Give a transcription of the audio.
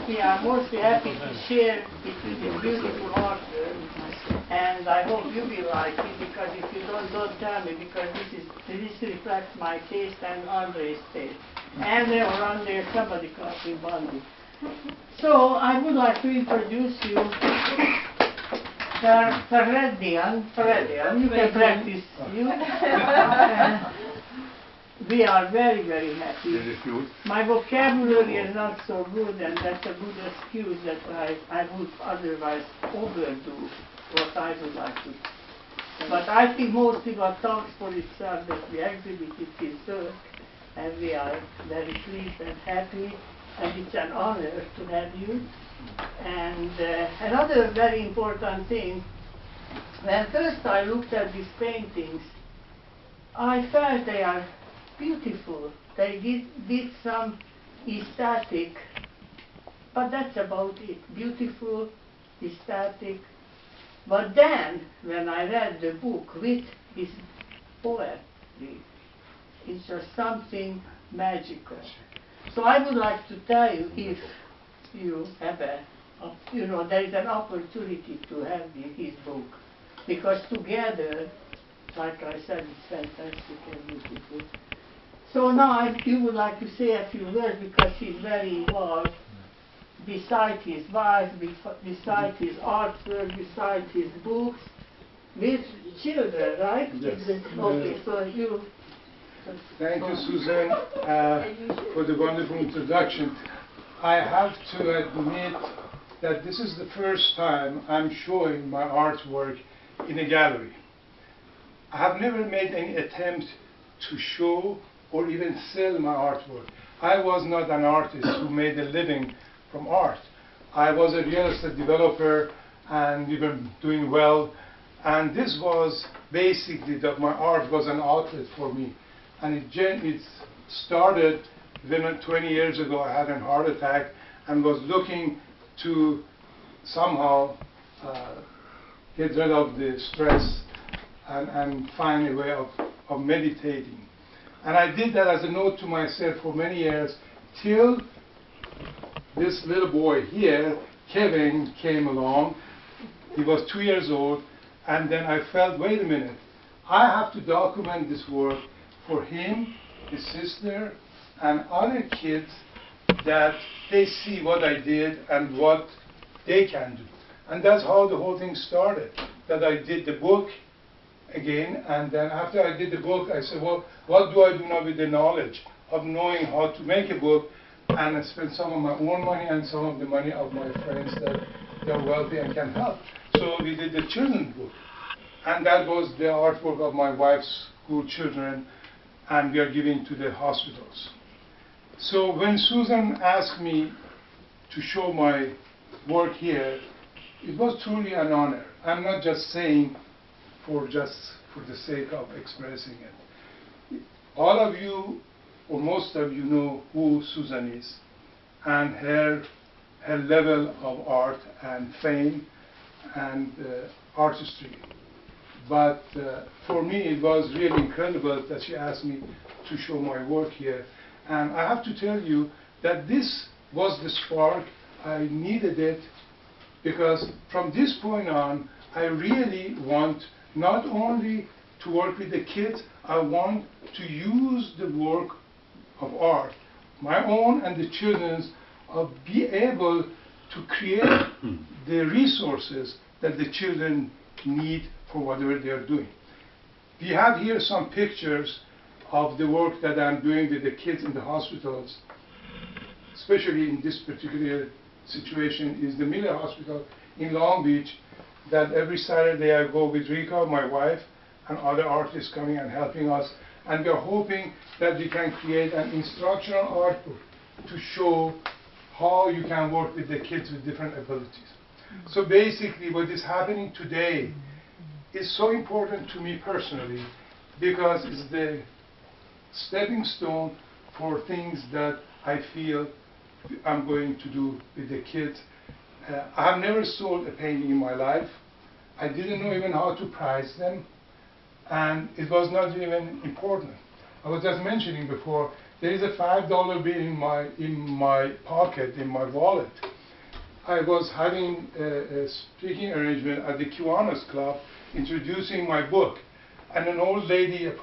me, I'm mostly happy to share between this beautiful artwork, and I hope you will like it, because if you don't tell me, because this reflects my taste and Andre's taste. And there or under somebody can't be Bundy. So I would like to introduce you Fereidun. You can practice. We are very, very happy. My vocabulary is not so good, and that's a good excuse that I would otherwise overdo what I would like to. But I think mostly what talks for itself that we exhibited his work, and we are very pleased and happy, and it's an honor to have you. And another very important thing, when first I looked at these paintings, I felt they are beautiful. They did some aesthetic, but that's about it. Beautiful, aesthetic. But then, when I read the book with his poetry, it's just something magical. So I would like to tell you, if you have there is an opportunity to have his book, because together, like I said, it's fantastic and beautiful. So now you would like to say a few words, because he's very involved, beside his wife, beside his artwork, beside his books, with children, right? Yes. Okay, so you... Thank you, Susan, for the wonderful introduction. I have to admit that this is the first time I'm showing my artwork in a gallery. I have never made any attempt to show or even sell my artwork. I was not an artist who made a living from art. I was a real estate developer, and we were doing well, and this was basically that my art was an outlet for me. And it started when 20 years ago I had a heart attack and was looking to somehow get rid of the stress and find a way of meditating. And I did that as a note to myself for many years, till this little boy here, Kevin, came along. He was 2 years old, and then I felt, wait a minute, I have to document this work for him, his sister, and other kids, that they see what I did and what they can do. And that's how the whole thing started, that I did the book again, and then after I did the book, I said, well, what do I do now with the knowledge of knowing how to make a book? And I spent some of my own money and some of the money of my friends that they're wealthy and can help. So we did the children's book, and that was the artwork of my wife's school children, and we are giving to the hospitals. So when Susan asked me to show my work here, it was truly an honor. I'm not just saying for the sake of expressing it. All of you, or most of you, know who Susan is, and her level of art and fame and artistry. But for me, it was really incredible that she asked me to show my work here. And I have to tell you that this was the spark. I needed it, because from this point on, I really want not only to work with the kids, I want to use the work of art, my own and the children's, of be able to create the resources that the children need for whatever they are doing. We have here some pictures of the work that I'm doing with the kids in the hospitals, especially in this particular situation is the Miller Hospital in Long Beach, that every Saturday I go with Rika, my wife, and other artists coming and helping us, and we are hoping that we can create an instructional art book to show how you can work with the kids with different abilities. So basically what is happening today is so important to me personally, because it's the stepping stone for things that I feel I'm going to do with the kids. I have never sold a painting in my life. I didn't know even how to price them, and it was not even important. I was just mentioning before, there is a $5 bill in my pocket, in my wallet, I was having a speaking arrangement at the Kiwanis Club introducing my book, and an old lady approached